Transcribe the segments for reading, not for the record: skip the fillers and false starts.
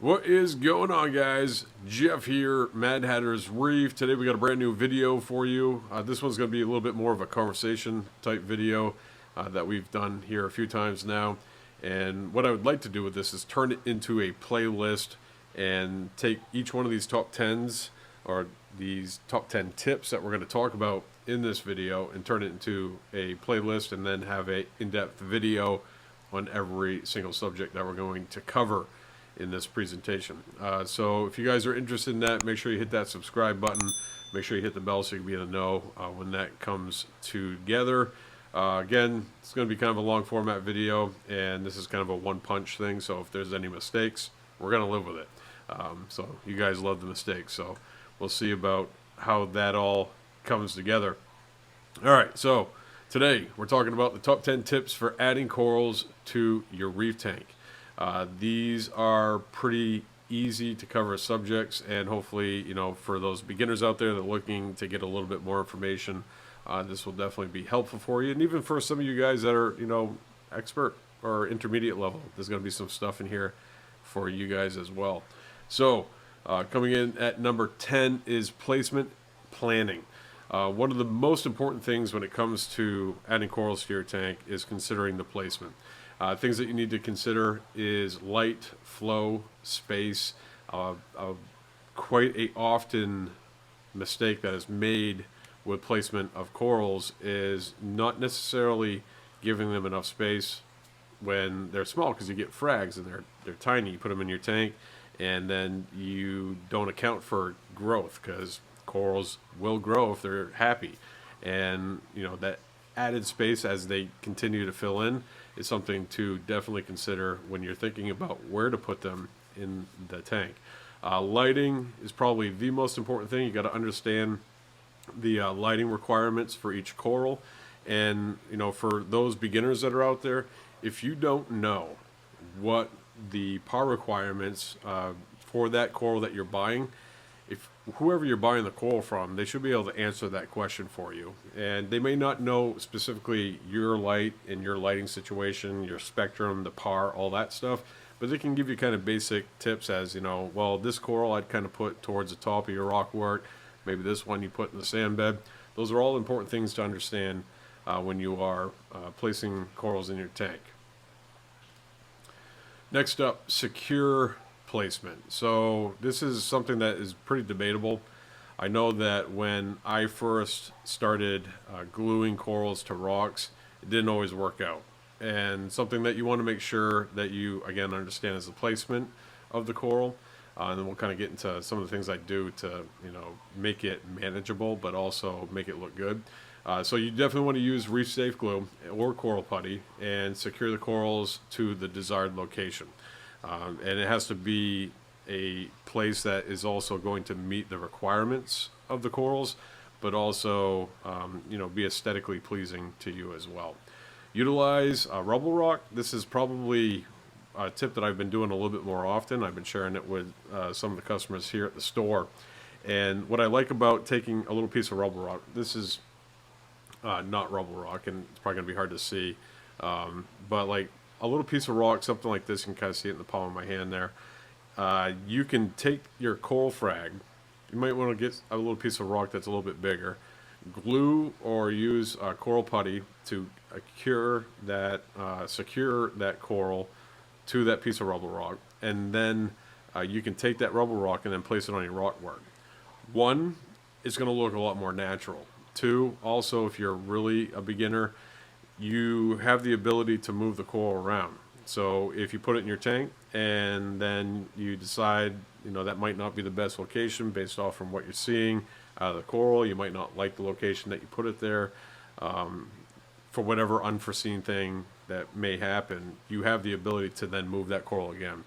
What is going on, guys? Jeff here, Mad Hatter's Reef. Today we got a brand new video for you. This one's going to be a little bit more of a conversation type video that we've done here a few times now. And what I would like to do with this is turn it into a playlist and take each one of these top 10s or these top 10 tips that we're going to talk about in this video and turn it into a playlist and then have a in-depth video on every single subject that we're going to cover in this presentation. So if you guys are interested in that, make sure you hit that subscribe button. Make sure you hit the bell so you can be in the know when that comes together. Again, it's going to be kind of a long format video, and this is kind of a one-punch thing, so if there's any mistakes, we're going to live with it. So you guys love the mistakes, so we'll see about how that all comes together. All right, so today we're talking about the top 10 tips for adding corals to your reef tank. These are pretty easy to cover subjects, and hopefully, you know, for those beginners out there that are looking to get a little bit more information, this will definitely be helpful for you. And even for some of you guys that are, you know, expert or intermediate level, there's going to be some stuff in here for you guys as well. So, coming in at number 10 is placement planning. One of the most important things when it comes to adding corals to your tank is considering the placement. Things that you need to consider is light, flow, space. Quite a often mistake that is made with placement of corals is not necessarily giving them enough space when they're small, because you get frags and they're tiny. You put them in your tank and then you don't account for growth, because corals will grow if they're happy. And you know, that added space as they continue to fill in is something to definitely consider when you're thinking about where to put them in the tank. Lighting is probably the most important thing. You got to understand the lighting requirements for each coral. And you know, for those beginners that are out there, if you don't know what the power requirements for that coral that you're buying, if whoever you're buying the coral from, they should be able to answer that question for you. And they may not know specifically your light and your lighting situation, your spectrum, the PAR, all that stuff, but they can give you kind of basic tips as, you know, well, this coral I'd kind of put towards the top of your rock work, maybe this one you put in the sand bed. Those are all important things to understand when you are placing corals in your tank. Next up, secure placement. So this is something that is pretty debatable. I know that when I first started gluing corals to rocks, it didn't always work out. And something that you want to make sure that you, again, understand is the placement of the coral. And then we'll kind of get into some of the things I do to, you know, make it manageable, but also make it look good. So you definitely want to use reef safe glue or coral putty and secure the corals to the desired location. And it has to be a place that is also going to meet the requirements of the corals, but also, you know, be aesthetically pleasing to you as well. Utilize rubble rock. This is probably a tip that I've been doing a little bit more often. I've been sharing it with some of the customers here at the store. And what I like about taking a little piece of rubble rock, this is not rubble rock, and it's probably going to be hard to see, but like a little piece of rock, something like this, you can kind of see it in the palm of my hand there. You can take your coral frag. You might want to get a little piece of rock that's a little bit bigger. Glue or use coral putty to secure that coral to that piece of rubble rock. And then you can take that rubble rock and then place it on your rock work. One, it's going to look a lot more natural. Two, also, if you're really a beginner, you have the ability to move the coral around. So if you put it in your tank and then you decide, you know, that might not be the best location based off from what you're seeing out of the coral, you might not like the location that you put it there, for whatever unforeseen thing that may happen, you have the ability to then move that coral again.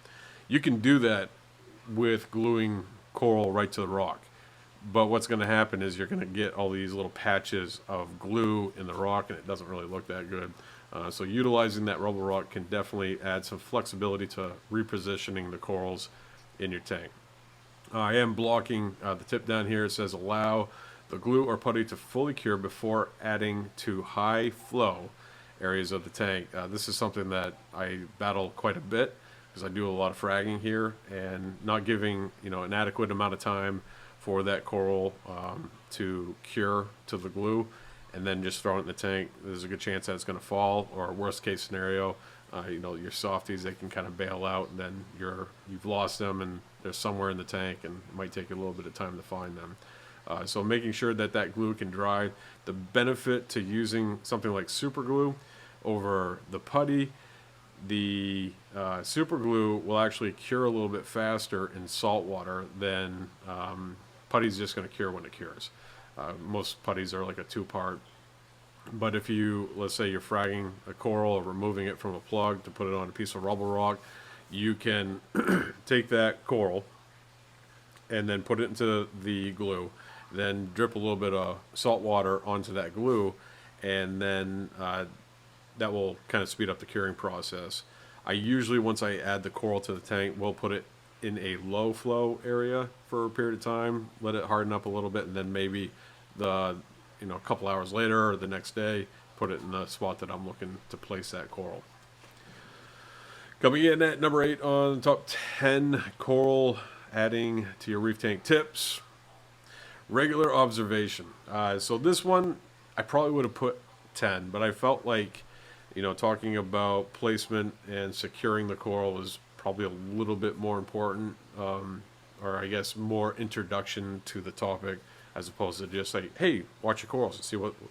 You can do that with gluing coral right to the rock. But what's going to happen is you're going to get all these little patches of glue in the rock, and it doesn't really look that good. So utilizing that rubble rock can definitely add some flexibility to repositioning the corals in your tank. I am blocking the tip down here. It says allow the glue or putty to fully cure before adding to high flow areas of the tank. This is something that I battle quite a bit. because I do a lot of fragging here, and not giving an adequate amount of time for that coral to cure to the glue, and then just throw it in the tank. There's a good chance that it's going to fall, or worst case scenario, your softies, they can kind of bail out, and then you've lost them, and they're somewhere in the tank, and it might take a little bit of time to find them. So making sure that that glue can dry. The benefit to using something like super glue over the putty, the super glue will actually cure a little bit faster in salt water than putty's just going to cure when it cures. Most putties are like a 2-part. But if you, let's say you're fragging a coral or removing it from a plug to put it on a piece of rubble rock, you can take that coral and then put it into the glue, then drip a little bit of salt water onto that glue, and then that will kind of speed up the curing process. I usually, once I add the coral to the tank, will put it in a low flow area for a period of time, let it harden up a little bit, and then maybe a couple hours later or the next day, put it in the spot that I'm looking to place that coral. Coming in at number 8 on the top 10 coral adding to your reef tank tips, regular observation. So this one I probably would have put 10, but I felt like talking about placement and securing the coral was probably a little bit more important, or I guess more introduction to the topic, as opposed to just like, hey, watch your corals and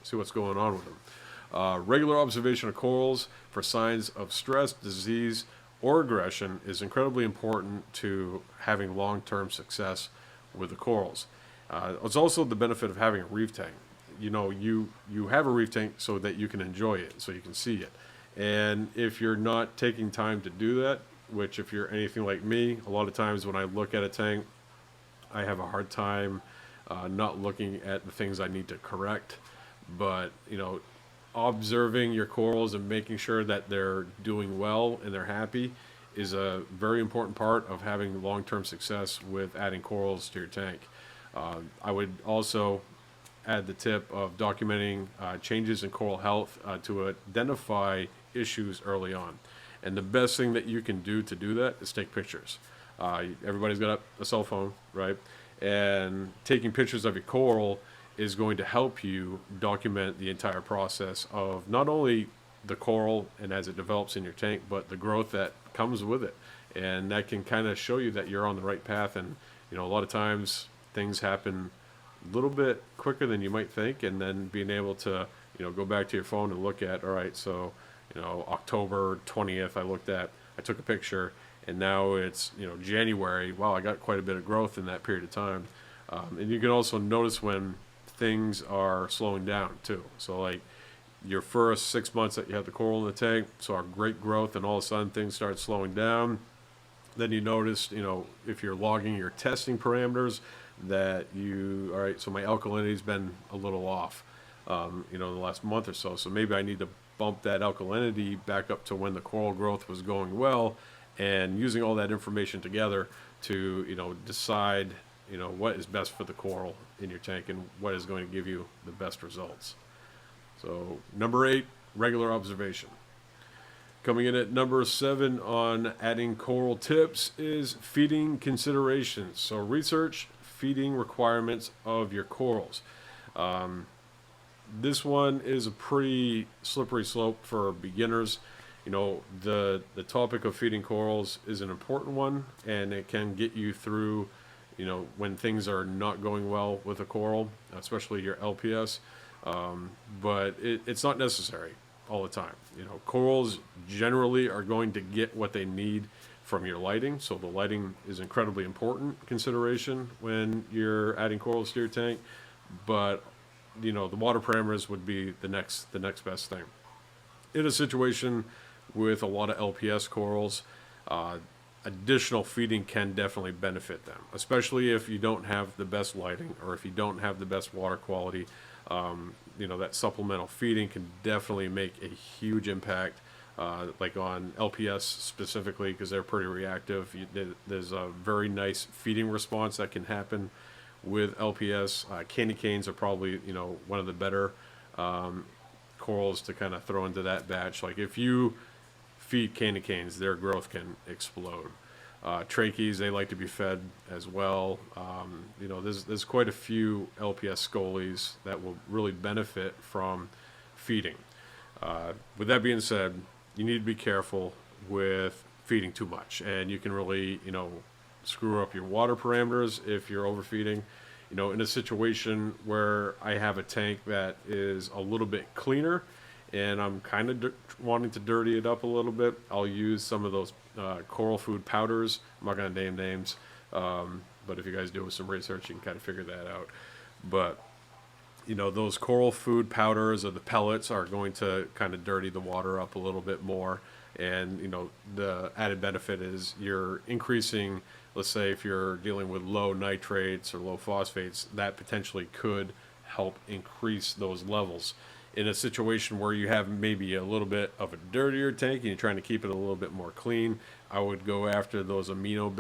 see what's going on with them. Regular observation of corals for signs of stress, disease, or aggression is incredibly important to having long-term success with the corals. It's also the benefit of having a reef tank. You have a reef tank so that you can enjoy it, so you can see it. And if you're not taking time to do that, which if you're anything like me, a lot of times when I look at a tank, I have a hard time not looking at the things I need to correct. But observing your corals and making sure that they're doing well and they're happy is a very important part of having long-term success with adding corals to your tank. I would also add the tip of documenting changes in coral health to identify issues early on. And the best thing that you can do to do that is take pictures. Everybody's got a cell phone, right? And taking pictures of your coral is going to help you document the entire process of not only the coral and as it develops in your tank, but the growth that comes with it. And that can kind of show you that you're on the right path. And a lot of times things happen a little bit quicker than you might think, and then being able to go back to your phone and look at, all right, so October 20th I took a picture, and now it's January. Wow, I got quite a bit of growth in that period of time. And you can also notice when things are slowing down too. So like your first 6 months that you have the coral in the tank saw great growth, and all of a sudden things start slowing down. Then you notice, if you're logging your testing parameters, that all right, so my alkalinity's been a little off, in the last month or so. So maybe I need to bump that alkalinity back up to when the coral growth was going well, and using all that information together to, decide, what is best for the coral in your tank and what is going to give you the best results. So number 8, regular observation. Coming in at number 7 on adding coral tips is feeding considerations. So research feeding requirements of your corals. This one is a pretty slippery slope for beginners. The topic of feeding corals is an important one, and it can get you through, when things are not going well with a coral, especially your LPS. But it's not necessary all the time. Corals generally are going to get what they need from your lighting, so the lighting is incredibly important consideration when you're adding corals to your tank. But the water parameters would be the next best thing. In a situation with a lot of LPS corals, additional feeding can definitely benefit them, especially if you don't have the best lighting or if you don't have the best water quality. That supplemental feeding can definitely make a huge impact, like on LPS specifically, because they're pretty reactive. There's a very nice feeding response that can happen with LPS. Candy canes are probably, one of the better corals to kind of throw into that batch. Like if you feed candy canes, their growth can explode. Trachees, they like to be fed as well. There's quite a few LPS scolies that will really benefit from feeding. With that being said, you need to be careful with feeding too much, and you can really, screw up your water parameters if you're overfeeding. In a situation where I have a tank that is a little bit cleaner and I'm kind of wanting to dirty it up a little bit, I'll use some of those coral food powders. I'm not going to name names, but if you guys do some research, you can kind of figure that out. But those coral food powders or the pellets are going to kind of dirty the water up a little bit more. And, the added benefit is you're increasing, let's say if you're dealing with low nitrates or low phosphates, that potentially could help increase those levels. In a situation where you have maybe a little bit of a dirtier tank and you're trying to keep it a little bit more clean, I would go after those amino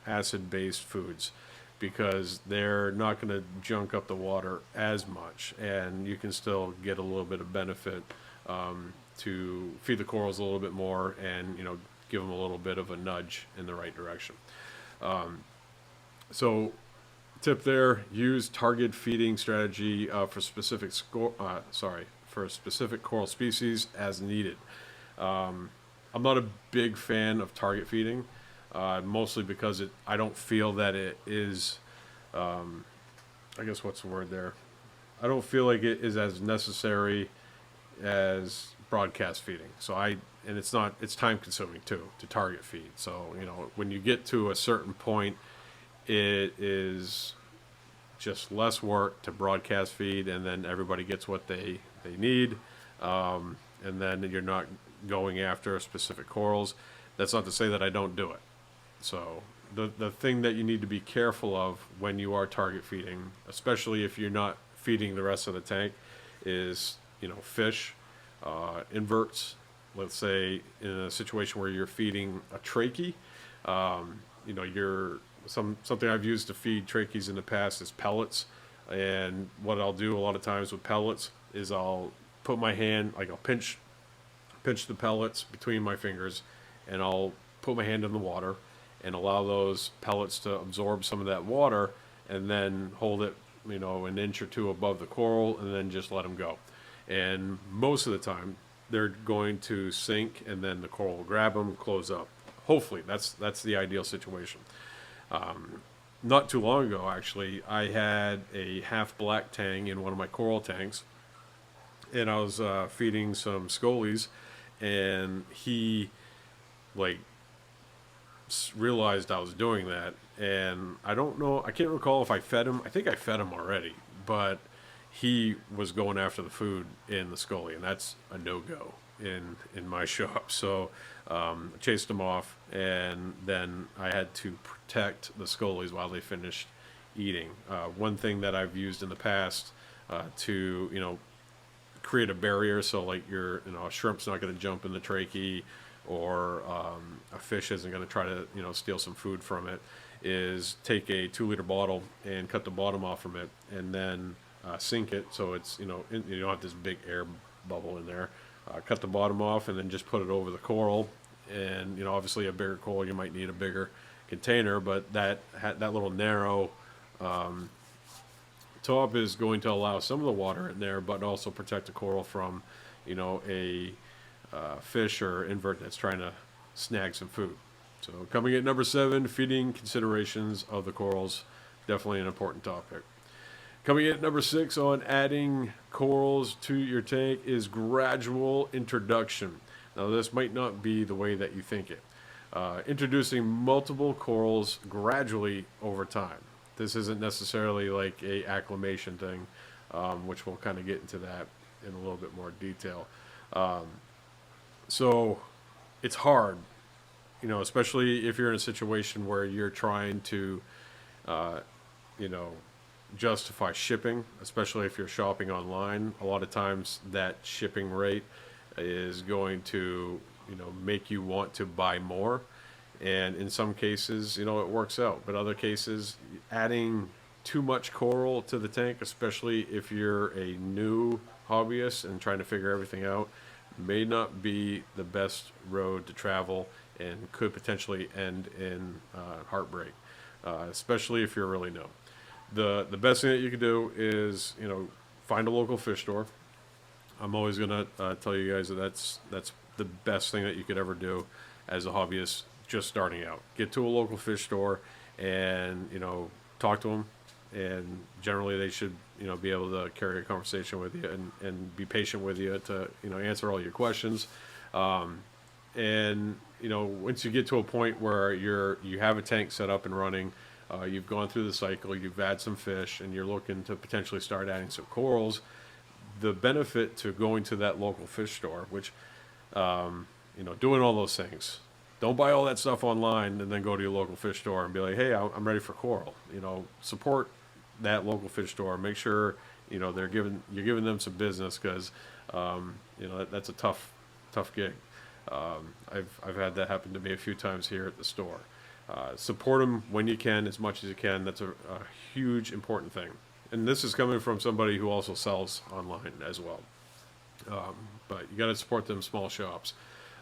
acid based foods, because they're not going to junk up the water as much, and you can still get a little bit of benefit to feed the corals a little bit more, and give them a little bit of a nudge in the right direction. So tip there: use target feeding strategy for specific coral species as needed. I'm not a big fan of target feeding, mostly because I don't feel that it is, I guess what's the word there? I don't feel like it is as necessary as broadcast feeding. And it's time consuming too to target feed. So, when you get to a certain point, it is just less work to broadcast feed, and then everybody gets what they need. And then you're not going after specific corals. That's not to say that I don't do it. So the thing that you need to be careful of when you are target feeding, especially if you're not feeding the rest of the tank, is, fish, inverts. Let's say in a situation where you're feeding a trachea, something I've used to feed trachees in the past is pellets. And what I'll do a lot of times with pellets is I'll put my hand, I'll pinch the pellets between my fingers, and I'll put my hand in the water and allow those pellets to absorb some of that water, and then hold it, an inch or two above the coral, and then just let them go. And most of the time, they're going to sink, and then the coral will grab them, close up. Hopefully, that's the ideal situation. Not too long ago, actually, I had a half black tang in one of my coral tanks, and I was feeding some scolies, and he realized I was doing that, and I can't recall if I fed him. I think I fed him already, but he was going after the food in the scolia, and that's a no-go in my shop. So I chased him off, and then I had to protect the scolies while they finished eating. One thing that I've used in the past to create a barrier, so a shrimp's not going to jump in the trachea, or a fish isn't going to try to steal some food from it, is take a 2-liter bottle and cut the bottom off from it, and then sink it so it's you don't have this big air bubble in there. Cut the bottom off and then just put it over the coral, and obviously a bigger coral, you might need a bigger container, but that little narrow top is going to allow some of the water in there, but also protect the coral from a fish or invert that's trying to snag some food. So coming at number 7, feeding considerations of the corals, definitely an important topic. Coming in at number 6 on adding corals to your tank is gradual introduction. Now, this might not be the way that you think it. Introducing multiple corals gradually over time. This isn't necessarily like a acclamation thing, which we'll kind of get into that in a little bit more detail. So it's hard, especially if you're in a situation where you're trying to, justify shipping, especially if you're shopping online. A lot of times that shipping rate is going to, make you want to buy more. And in some cases, it works out. But other cases, adding too much coral to the tank, especially if you're a new hobbyist and trying to figure everything out, may not be the best road to travel and could potentially end in heartbreak, especially if you're really new. The best thing that you can do is, find a local fish store. I'm always gonna tell you guys that that's the best thing that you could ever do as a hobbyist just starting out. Get to a local fish store and talk to them, and generally they should be able to carry a conversation with you and be patient with you to answer all your questions. And once you get to a point where you have a tank set up and running, you've gone through the cycle, you've had some fish, and you're looking to potentially start adding some corals. The benefit to going to that local fish store, which doing all those things, don't buy all that stuff online and then go to your local fish store and be like, hey, I'm ready for coral. Support that local fish store. Make sure you're giving them some business, because that's a tough gig. I've had that happen to me a few times here at the store. Support them when you can, as much as you can. That's a huge important thing. And this is coming from somebody who also sells online as well. But you got to support them small shops.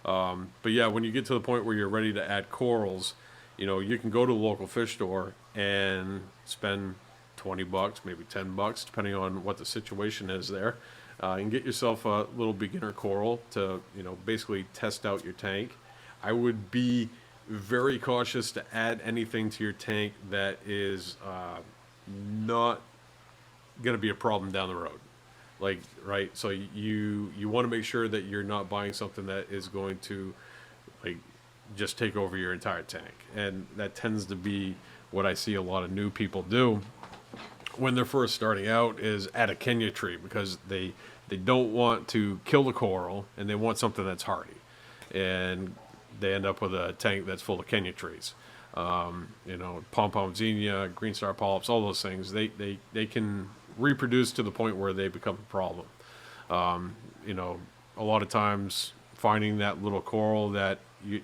But yeah, when you get to the point where you're ready to add corals, you can go to a local fish store and spend $20, maybe $10, depending on what the situation is there, and get yourself a little beginner coral to, basically test out your tank. I would be very cautious to add anything to your tank that is not going to be a problem down the road. Right? So you want to make sure that you're not buying something that is going to just take over your entire tank. And that tends to be what I see a lot of new people do when they're first starting out, is add a Kenya tree, because they don't want to kill the coral and they want something that's hardy. And they end up with a tank that's full of Kenya trees. Pom-pom zinnia, green star polyps, all those things, they can reproduce to the point where they become a problem. A lot of times finding that little coral that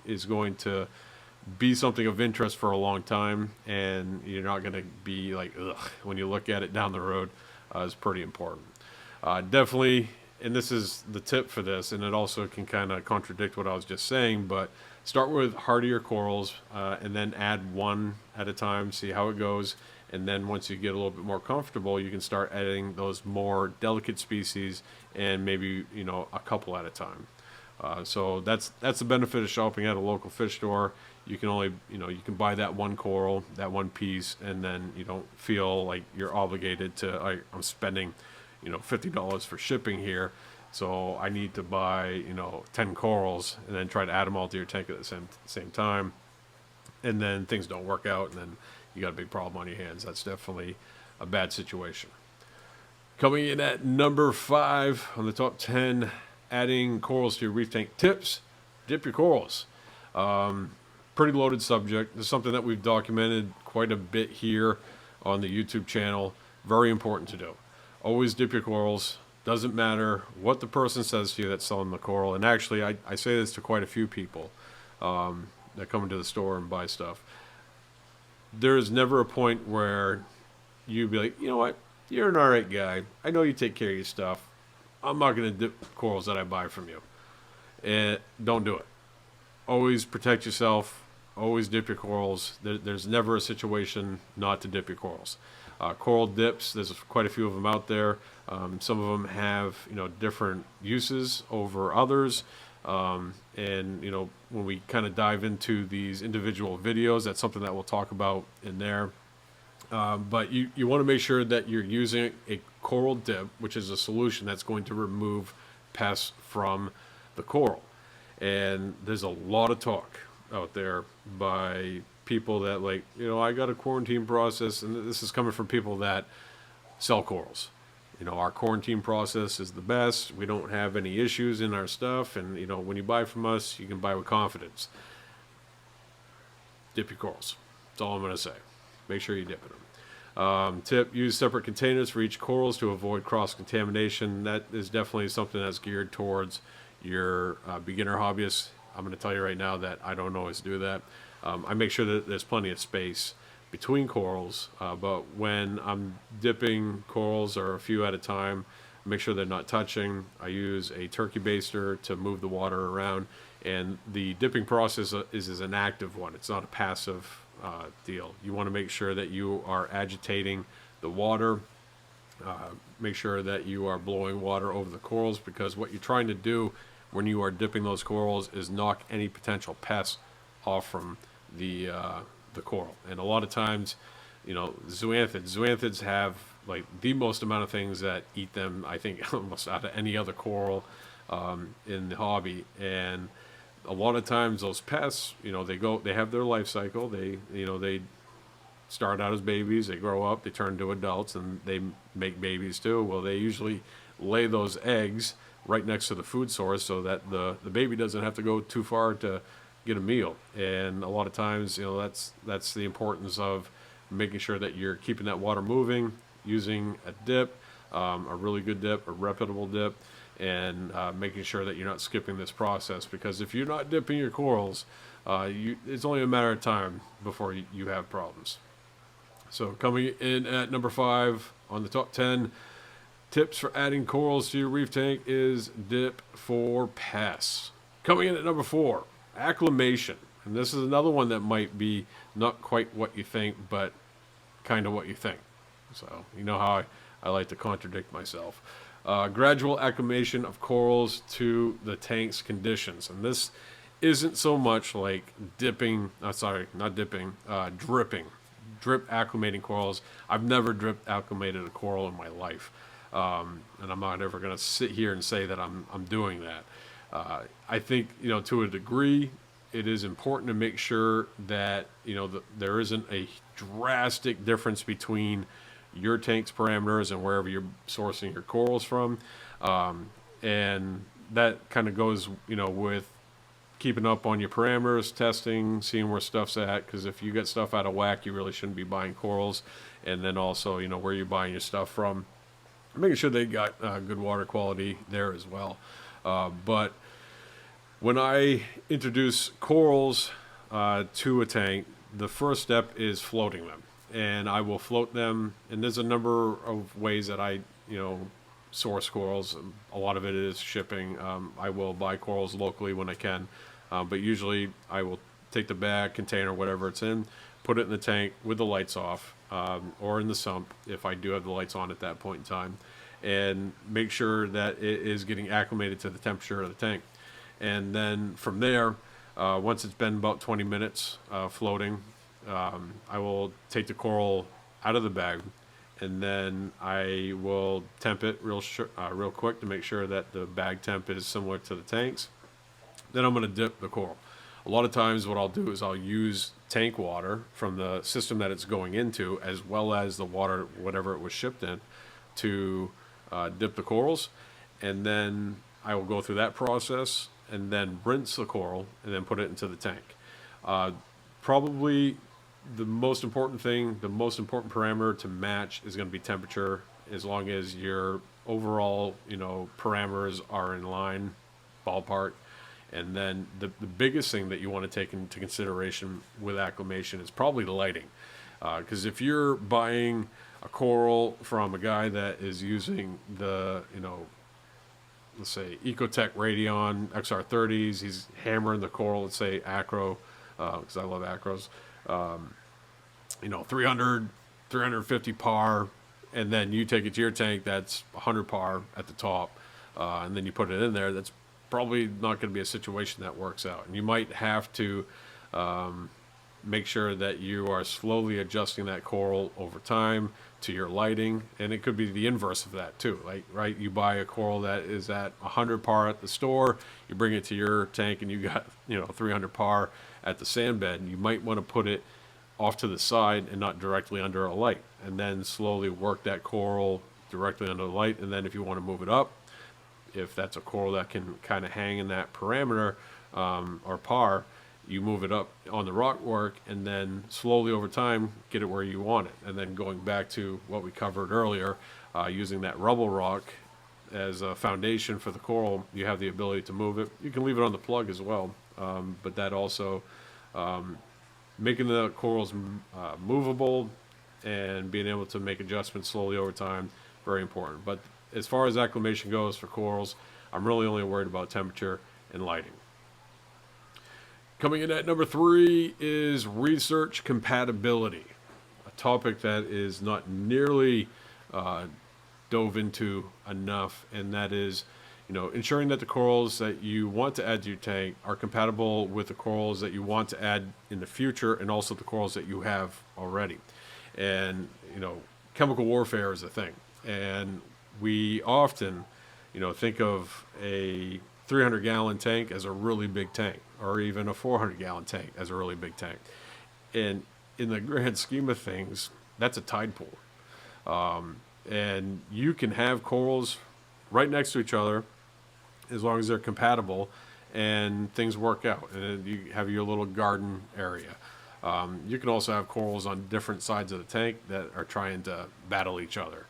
is going to be something of interest for a long time, and you're not going to be like, ugh, when you look at it down the road, is pretty important. Definitely, and this is the tip for this, and it also can kind of contradict what I was just saying, but start with hardier corals, and then add one at a time, see how it goes. And then once you get a little bit more comfortable, you can start adding those more delicate species, and maybe, a couple at a time. So that's the benefit of shopping at a local fish store. You can only, you can buy that one coral, that one piece, and then you don't feel like you're obligated to, I'm spending, $50 for shipping here, so I need to buy, 10 corals and then try to add them all to your tank at the same time. And then things don't work out, and then you got a big problem on your hands. That's definitely a bad situation. Coming in at number 5 on the top 10, adding corals to your reef tank tips. Dip your corals. Pretty loaded subject. This is something that we've documented quite a bit here on the YouTube channel. Very important to do. Always dip your corals. Doesn't matter what the person says to you that's selling the coral. And actually, I say this to quite a few people that come into the store and buy stuff. There is never a point where you'd be like, you know what, you're an all right guy. I know you take care of your stuff. I'm not going to dip corals that I buy from you. And don't do it. Always protect yourself. Always dip your corals. There's never a situation not to dip your corals. Coral dips, there's quite a few of them out there. Some of them have, different uses over others. And, when we kind of dive into these individual videos, that's something that we'll talk about in there. But you want to make sure that you're using a coral dip, which is a solution that's going to remove pests from the coral. And there's a lot of talk out there by people that I got a quarantine process, and this is coming from people that sell corals. Our quarantine process is the best. We don't have any issues in our stuff. And, when you buy from us, you can buy with confidence. Dip your corals. That's all I'm going to say. Make sure you dip them. Tip, use separate containers for each corals to avoid cross-contamination. That is definitely something that's geared towards your beginner hobbyists. I'm going to tell you right now that I don't always do that. I make sure that there's plenty of space between corals, but when I'm dipping corals, or a few at a time, make sure they're not touching. I use a turkey baster to move the water around, and the dipping process is an active one. It's not a passive deal. You want to make sure that you are agitating the water. Make sure that you are blowing water over the corals, because what you're trying to do when you are dipping those corals is knock any potential pests off from the coral. And a lot of times, you know, zoanthids have like the most amount of things that eat them, I think, almost out of any other coral in the hobby. And a lot of times those pests, you know, they have their life cycle. They start out as babies, they grow up, they turn into adults, and they make babies too. Well, they usually lay those eggs right next to the food source so that the baby doesn't have to go too far to get a meal. And a lot of times, you know, that's the importance of making sure that you're keeping that water moving, using a dip, a really good dip, a reputable dip, and making sure that you're not skipping this process, because if you're not dipping your corals, it's only a matter of time before you have problems. So coming in at number 5 on the top 10 tips for adding corals to your reef tank is dip for pests. Coming in at number 4, acclamation. And this is another one that might be not quite what you think, but kind of what you think. So you know how I like to contradict myself. Gradual acclimation of corals to the tank's conditions. And this isn't so much like dipping, dripping. Drip acclimating corals. I've never drip acclimated a coral in my life. And I'm not ever going to sit here and say that I'm doing that. I think, you know, to a degree, it is important to make sure that, you know, there isn't a drastic difference between your tank's parameters and wherever you're sourcing your corals from. And that kind of goes, you know, with keeping up on your parameters, testing, seeing where stuff's at, because if you get stuff out of whack, you really shouldn't be buying corals. And then also, you know, where you're buying your stuff from, making sure they got good water quality there as well. But when I introduce corals to a tank, the first step is floating them. And I will float them, and there's a number of ways that I, you know, source corals. A lot of it is shipping. I will buy corals locally when I can, but usually I will take the bag, container, whatever it's in, put it in the tank with the lights off, or in the sump if I do have the lights on at that point in time, and make sure that it is getting acclimated to the temperature of the tank. And then from there, once it's been about 20 minutes floating, I will take the coral out of the bag, and then I will temp it real quick to make sure that the bag temp is similar to the tanks. Then I'm going to dip the coral. A lot of times what I'll do is I'll use tank water from the system that it's going into, as well as the water, whatever it was shipped in, to dip the corals. And then I will go through that process and then rinse the coral and then put it into the tank. Probably the most important thing, the most important parameter to match is going to be temperature, as long as your overall, you know, parameters are in line, ballpark. And then the biggest thing that you want to take into consideration with acclimation is probably the lighting. Because if you're buying a coral from a guy that is using the, you know, let's say Ecotech Radion XR30s, he's hammering the coral, let's say acro, because I love acros, you know, 300, 350 par, and then you take it to your tank that's 100 par at the top, and then you put it in there, that's probably not going to be a situation that works out. And you might have to make sure that you are slowly adjusting that coral over time to your lighting, and it could be the inverse of that too. Like, right, you buy a coral that is at 100 par at the store, you bring it to your tank and you got, you know, 300 par at the sand bed, and you might want to put it off to the side and not directly under a light, and then slowly work that coral directly under the light. And then if you want to move it up, if that's a coral that can kind of hang in that parameter or par, you move it up on the rock work, and then slowly over time get it where you want it. And then going back to what we covered earlier, using that rubble rock as a foundation for the coral, you have the ability to move it. You can leave it on the plug as well, but that also making the corals movable and being able to make adjustments slowly over time, very important. But as far as acclimation goes for corals, I'm really only worried about temperature and lighting. Coming in at number 3 is research compatibility, a topic that is not nearly dove into enough, and that is, ensuring that the corals that you want to add to your tank are compatible with the corals that you want to add in the future, and also the corals that you have already. And chemical warfare is a thing, and we often think of a 300-gallon tank as a really big tank, or even a 400-gallon tank as a really big tank. And in the grand scheme of things, that's a tide pool. And you can have corals right next to each other as long as they're compatible and things work out. And you have your little garden area. You can also have corals on different sides of the tank that are trying to battle each other.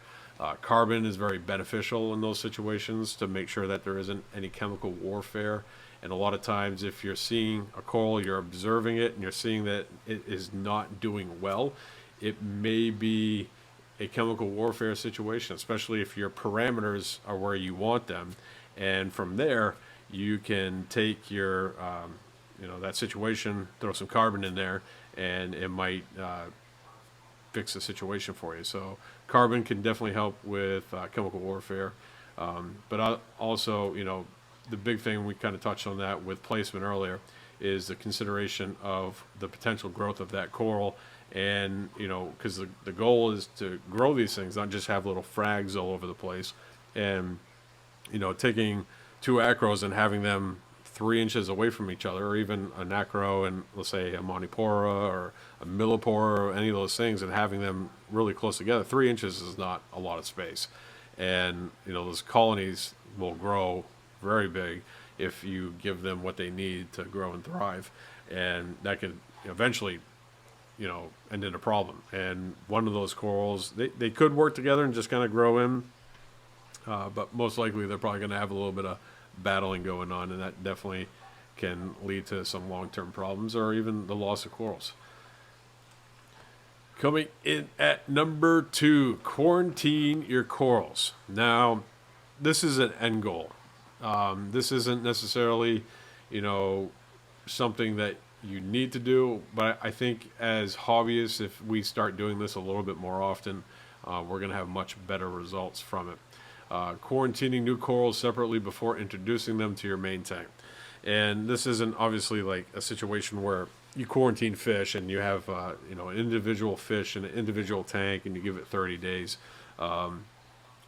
Carbon is very beneficial in those situations to make sure that there isn't any chemical warfare. And a lot of times if you're seeing a coral, you're observing it, and you're seeing that it is not doing well, it may be a chemical warfare situation, especially if your parameters are where you want them. And from there, you can take your, that situation, throw some carbon in there, and it might fix the situation for you. So carbon can definitely help with chemical warfare. But also, the big thing, we kind of touched on that with placement earlier, is the consideration of the potential growth of that coral. And, because the goal is to grow these things, not just have little frags all over the place. And, taking 2 acros and having them 3 inches away from each other, or even an acro and, let's say, a monipora or a millipora or any of those things, and having them really close together, 3 inches is not a lot of space. And, those colonies will grow very big if you give them what they need to grow and thrive. And that could eventually, end in a problem. And one of those corals, they could work together and just kind of grow in, but most likely they're probably going to have a little bit of battling going on, and that definitely can lead to some long-term problems or even the loss of corals. Coming in at number 2, quarantine your corals. Now, this is an end goal. This isn't necessarily, something that you need to do, but I think as hobbyists, if we start doing this a little bit more often, we're going to have much better results from it. Quarantining new corals separately before introducing them to your main tank. And this isn't obviously like a situation where you quarantine fish and you have an individual fish in an individual tank and you give it 30 days.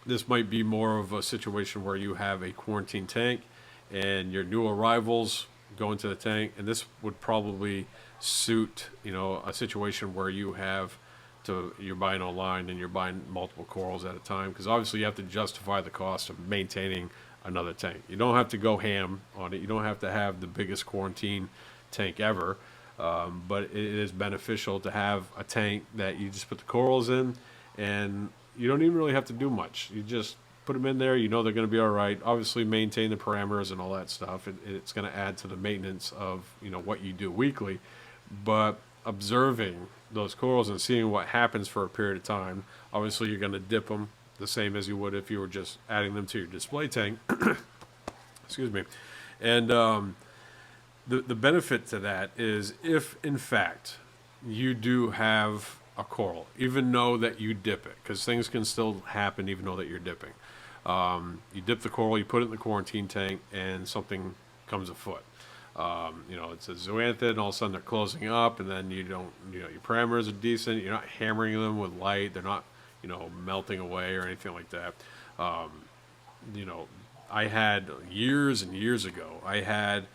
This might be more of a situation where you have a quarantine tank and your new arrivals go into the tank, and this would probably suit a situation where you're buying online and you're buying multiple corals at a time, because obviously you have to justify the cost of maintaining another tank. You don't have to go ham on it. You don't have to have the biggest quarantine tank ever, but it is beneficial to have a tank that you just put the corals in, and you don't even really have to do much. You just put them in there. They're going to be all right. Obviously maintain the parameters and all that stuff. It's going to add to the maintenance of what you do weekly, but observing those corals and seeing what happens for a period of time. Obviously, you're going to dip them the same as you would if you were just adding them to your display tank. Excuse me. And the benefit to that is, if in fact you do have a coral, even though that you dip it, because things can still happen even though that you're dipping. You dip the coral, you put it in the quarantine tank, and something comes afoot. It's a zoanthid, and all of a sudden they're closing up, and then your parameters are decent. You're not hammering them with light. They're not, melting away or anything like that. I had years and years ago, I had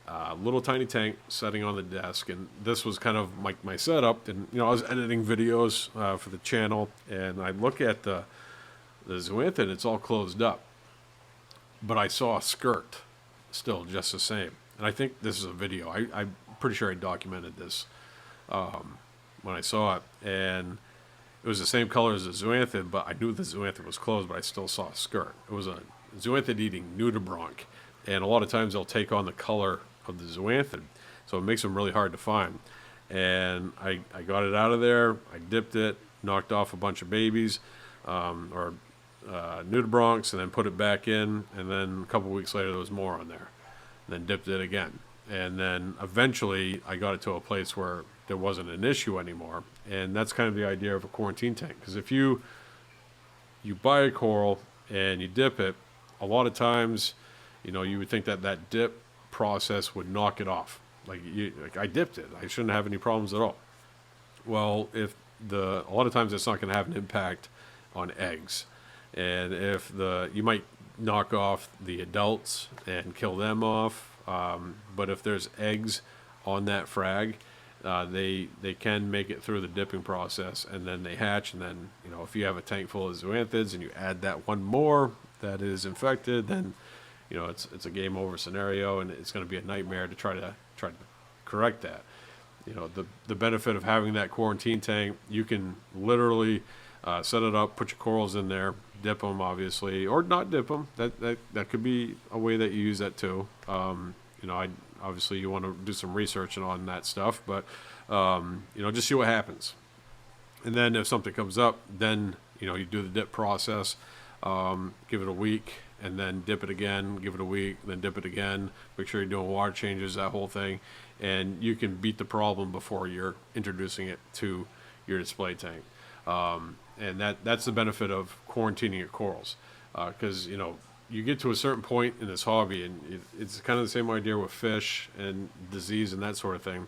a little tiny tank setting on the desk, and this was kind of my setup. And, I was editing videos for the channel, and I look at the zoanthid, it's all closed up. But I saw a skirt still just the same. And I think this is a video. I'm pretty sure I documented this when I saw it. And it was the same color as the zoanthid, but I knew the zoanthid was closed, but I still saw a skirt. It was a zoanthid eating nudibranch. And a lot of times they'll take on the color of the zoanthid. So it makes them really hard to find. And I got it out of there. I dipped it, knocked off a bunch of babies, or nudibranchs and then put it back in, and then a couple weeks later there was more on there. Then dipped it again, and then eventually I got it to a place where there wasn't an issue anymore. And that's kind of the idea of a quarantine tank, because if you buy a coral and you dip it, a lot of times, you would think that that dip process would knock it off. Like I dipped it, I shouldn't have any problems at all. Well, a lot of times it's not going to have an impact on eggs, and if you might knock off the adults and kill them off, but if there's eggs on that frag, they can make it through the dipping process, and then they hatch, and then if you have a tank full of zoanthids and you add that one more that is infected, then it's a game over scenario, and it's going to be a nightmare to try to correct that. The benefit of having that quarantine tank, you can literally set it up, put your corals in there, dip them obviously, or not dip them. That could be a way that you use that too. Obviously you want to do some research on that stuff, but just see what happens. And then if something comes up, then you do the dip process, give it a week, and then dip it again, give it a week, then dip it again. Make sure you're doing water changes, that whole thing, and you can beat the problem before you're introducing it to your display tank. And that's the benefit of quarantining your corals, because you get to a certain point in this hobby, and it's kind of the same idea with fish and disease and that sort of thing.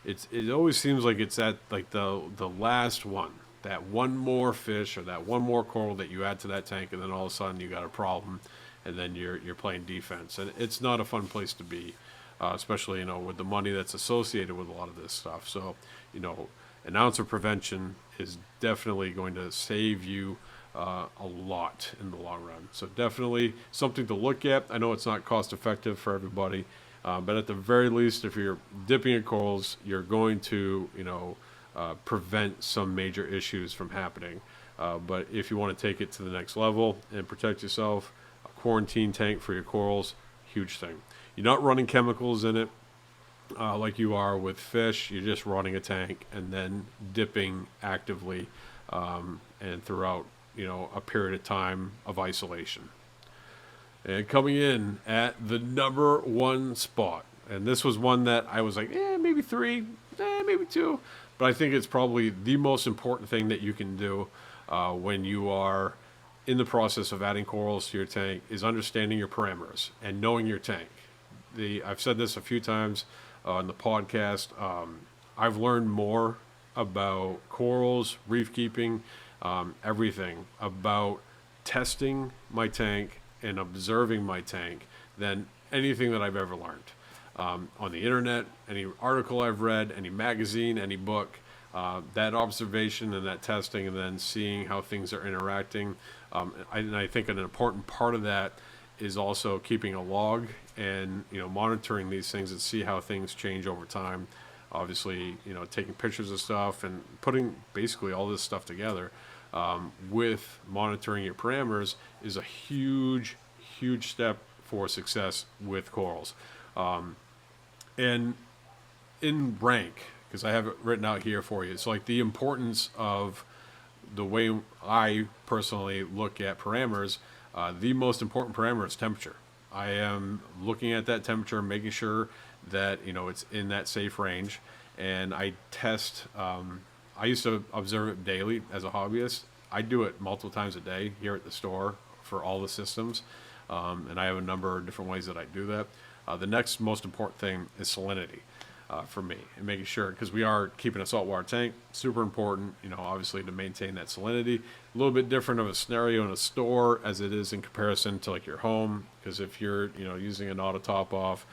It always seems like it's at like the last one, that one more fish or that one more coral that you add to that tank, and then all of a sudden you got a problem, and then you're playing defense, and it's not a fun place to be, especially with the money that's associated with a lot of this stuff. So an ounce of prevention is definitely going to save you a lot in the long run. So definitely something to look at. I know it's not cost effective for everybody, but at the very least, if you're dipping in corals, you're going to prevent some major issues from happening. But if you want to take it to the next level and protect yourself, a quarantine tank for your corals, huge thing. You're not running chemicals in it like you are with fish. You're just running a tank and then dipping actively and throughout a period of time of isolation. And coming in at the number one spot, and this was one that I was like, maybe 3, maybe 2, but I think it's probably the most important thing that you can do when you are in the process of adding corals to your tank is understanding your parameters and knowing your tank. I've said this a few times on the podcast. I've learned more about corals, reef keeping, everything about testing my tank and observing my tank than anything that I've ever learned. On the internet, any article I've read, any magazine, any book, that observation and that testing, and then seeing how things are interacting. And I think an important part of that is also keeping a log and monitoring these things and see how things change over time. Obviously, taking pictures of stuff and putting basically all this stuff together with monitoring your parameters is a huge step for success with corals. And in rank, because I have it written out here for you, it's like the importance of the way I personally look at parameters. The most important parameter is temperature. I am looking at that temperature, making sure that it's in that safe range, and I test. I used to observe it daily as a hobbyist. I do it multiple times a day here at the store for all the systems, and I have a number of different ways that I do that. The next most important thing is salinity for me, and making sure, because we are keeping a saltwater tank, super important, obviously to maintain that salinity. A little bit different of a scenario in a store as it is in comparison to like your home, because if you're using an auto top off,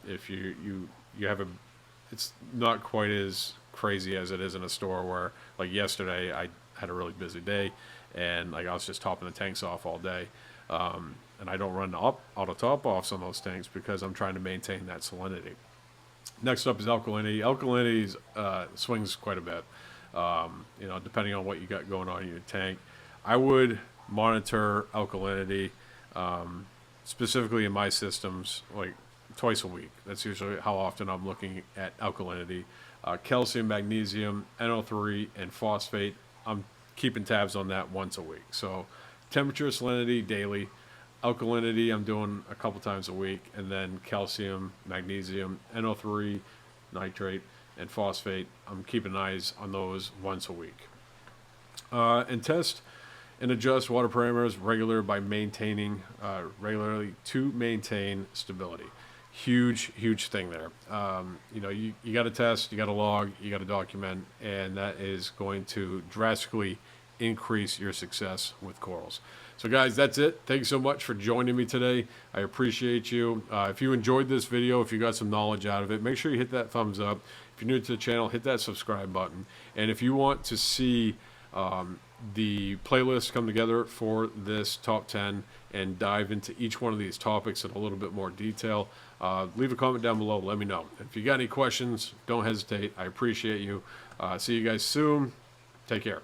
if you have it's not quite as crazy as it is in a store where, like yesterday, I had a really busy day, and like I was just topping the tanks off all day. And I don't run auto top offs on those tanks because I'm trying to maintain that salinity. Next up is alkalinity. Alkalinity swings quite a bit, depending on what you got going on in your tank. I would monitor alkalinity, specifically in my systems, like twice a week. That's usually how often I'm looking at alkalinity. Calcium, magnesium, NO3, and phosphate, I'm keeping tabs on that once a week. So temperature, salinity daily. Alkalinity I'm doing a couple times a week, and then calcium, magnesium, NO3, nitrate, and phosphate. I'm keeping eyes on those once a week. And test and adjust water parameters regularly to maintain stability. Huge thing there. You got to test, you got to log, you got to document, and that is going to drastically increase your success with corals. So guys, that's it. Thanks so much for joining me today. I appreciate you. If you enjoyed this video, if you got some knowledge out of it, make sure you hit that thumbs up. If you're new to the channel, hit that subscribe button. And if you want to see the playlist come together for this top 10 and dive into each one of these topics in a little bit more detail, leave a comment down below. Let me know. If you got any questions, don't hesitate. I appreciate you. See you guys soon. Take care.